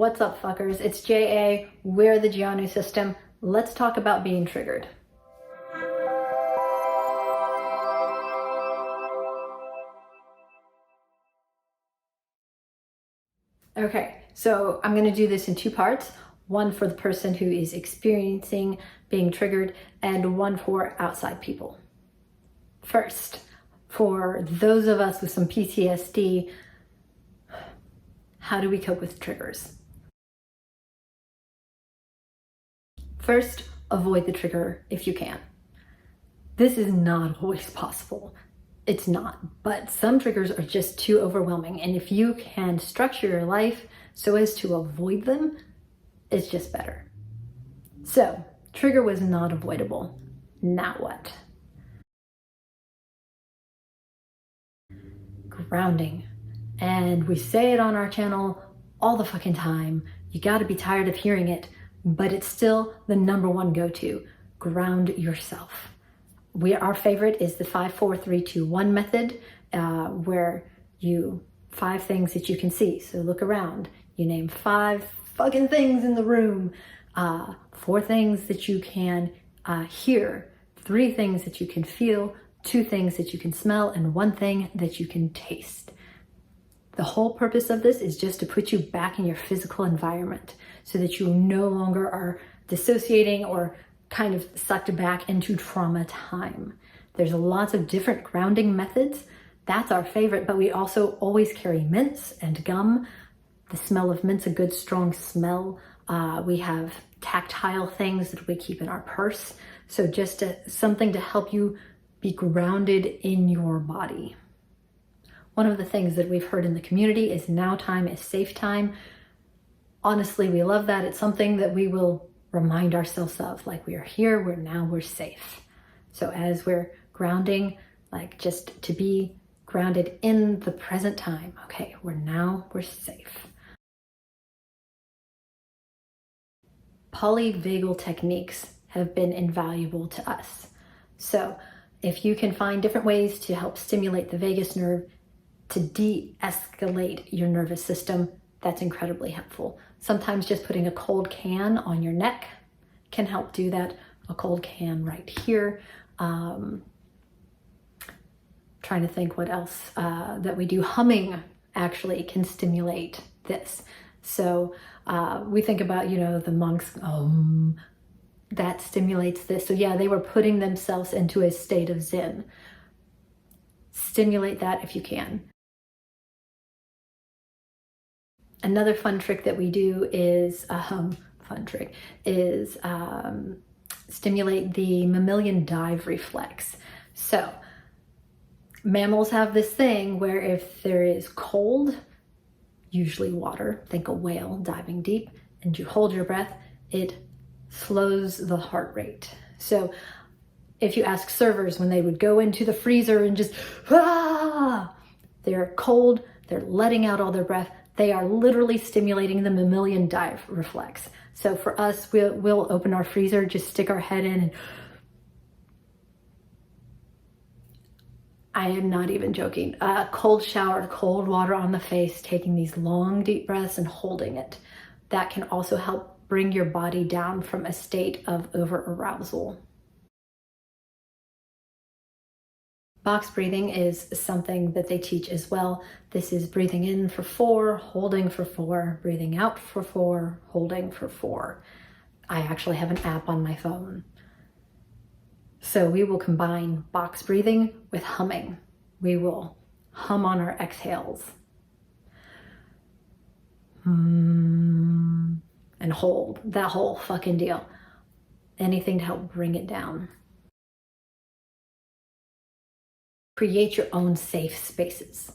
What's up, fuckers? It's JA. We're the D.I.D system. Let's talk about being triggered. Okay, so I'm going to do this in two parts. One for the person who is experiencing being triggered, and one for outside people. First, for those of us with some PTSD, how do we cope with triggers? First, avoid the trigger if you can. This is not always possible. It's not, but some triggers are just too overwhelming. And if you can structure your life so as to avoid them, it's just better. So, trigger was not avoidable. Now what? Grounding. And we say it on our channel all the fucking time. You gotta be tired of hearing it, but it's still the number one go-to. Ground yourself. Our favorite is the 5, 4, 3, 2, 1 method, where you 5 things that you can see. So look around. You name 5 fucking things in the room, 4 things that you can hear, 3 things that you can feel, 2 things that you can smell, and 1 thing that you can taste. The whole purpose of this is just to put you back in your physical environment so that you no longer are dissociating or kind of sucked back into trauma time. There's lots of different grounding methods. That's our favorite, but we also always carry mints and gum. The smell of mint's a good strong smell. We have tactile things that we keep in our purse. So just something to help you be grounded in your body. One of the things that we've heard in the community is now time is safe time. Honestly, we love that. It's something that we will remind ourselves of, like we are here, we're safe. So as we're grounding, like just to be grounded in the present time. Okay, we're safe. Polyvagal techniques have been invaluable to us. So if you can find different ways to help stimulate the vagus nerve to de-escalate your nervous system, that's incredibly helpful. Sometimes just putting a cold can on your neck can help do that. A cold can right here. Trying to think what else that we do. Humming actually can stimulate this. So we think about, the monks, that stimulates this. So yeah, they were putting themselves into a state of Zen. Stimulate that if you can. Another fun trick that we do is, stimulate the mammalian dive reflex. So mammals have this thing where if there is cold, usually water, think a whale diving deep, and you hold your breath, it slows the heart rate. So if you ask servers when they would go into the freezer and just, they're cold, they're letting out all their breath, they are literally stimulating the mammalian dive reflex. So for us, we'll open our freezer, just stick our head in, and I am not even joking. Cold shower, cold water on the face, taking these long, deep breaths and holding it. That can also help bring your body down from a state of over-arousal. Box breathing is something that they teach as well. This is breathing in for 4, holding for 4, breathing out for 4, holding for 4. I actually have an app on my phone. So we will combine box breathing with humming. We will hum on our exhales. And hold, that whole fucking deal. Anything to help bring it down. Create your own safe spaces.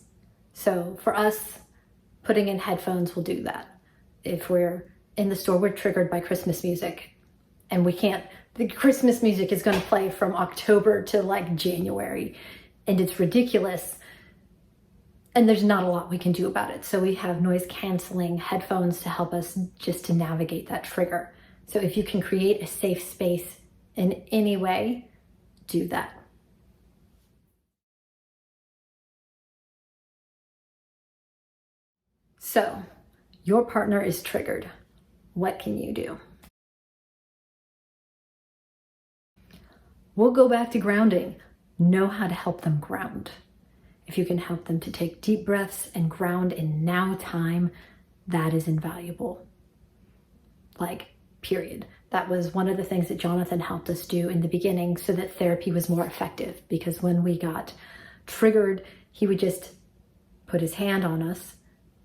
So for us, putting in headphones will do that. If we're in the store, we're triggered by Christmas music and the Christmas music is going to play from October to like January, and it's ridiculous. And there's not a lot we can do about it. So we have noise canceling headphones to help us just to navigate that trigger. So if you can create a safe space in any way, do that. So Your partner is triggered. What can you do? We'll go back to grounding. Know how to help them ground. If you can help them to take deep breaths and ground in now time, that is invaluable. Like, period. That was one of the things that Jonathan helped us do in the beginning so that therapy was more effective, because when we got triggered, he would just put his hand on us,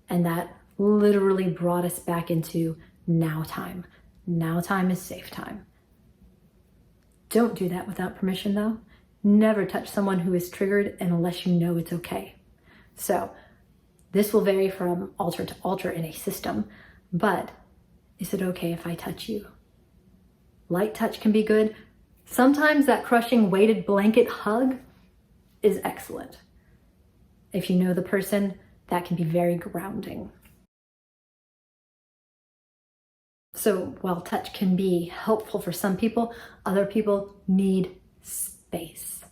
and that literally brought us back into now time. Now time is safe time. Don't do that without permission though. Never touch someone who is triggered unless you know it's okay. So this will vary from altar to altar in a system, but is it okay if I touch you? Light touch can be good. Sometimes that crushing weighted blanket hug is excellent. If you know the person, that can be very grounding. So while touch can be helpful for some people, other people need space.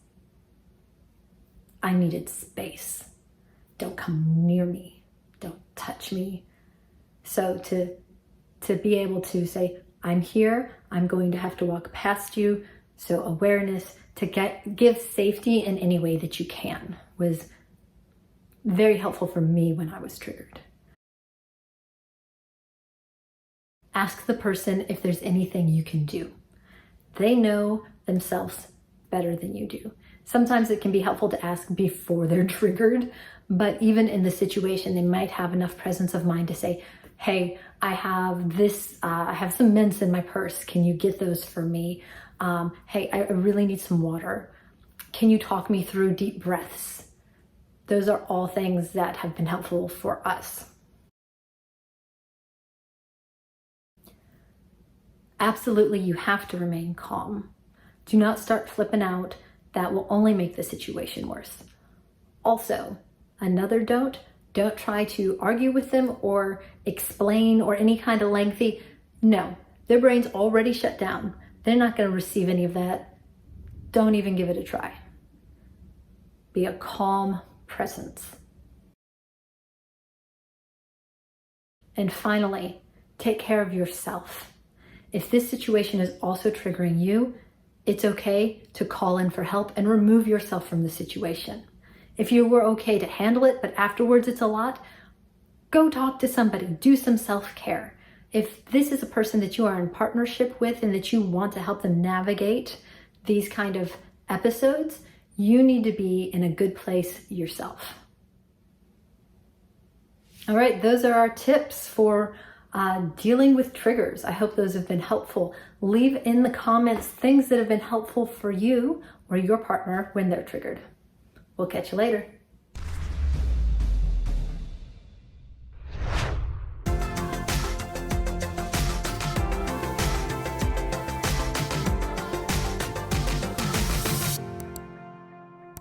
I needed space. Don't come near me. Don't touch me. So to be able to say, I'm here, I'm going to have to walk past you. So awareness, to give safety in any way that you can, was very helpful for me when I was triggered. Ask the person if there's anything you can do. They know themselves better than you do. Sometimes it can be helpful to ask before they're triggered, but even in the situation, they might have enough presence of mind to say, hey, I have this, I have some mints in my purse. Can you get those for me? Hey, I really need some water. Can you talk me through deep breaths? Those are all things that have been helpful for us. Absolutely, you have to remain calm. Do not start flipping out. That will only make the situation worse. Also, another don't try to argue with them or explain or any kind of lengthy. No, their brain's already shut down. They're not going to receive any of that. Don't even give it a try. Be a calm presence. And finally, take care of yourself. If this situation is also triggering you, it's okay to call in for help and remove yourself from the situation. If you were okay to handle it, but afterwards it's a lot, go talk to somebody, do some self-care. If this is a person that you are in partnership with and that you want to help them navigate these kind of episodes, you need to be in a good place yourself. All right, those are our tips for dealing with triggers. I hope those have been helpful. Leave in the comments things that have been helpful for you or your partner when they're triggered. We'll catch you later.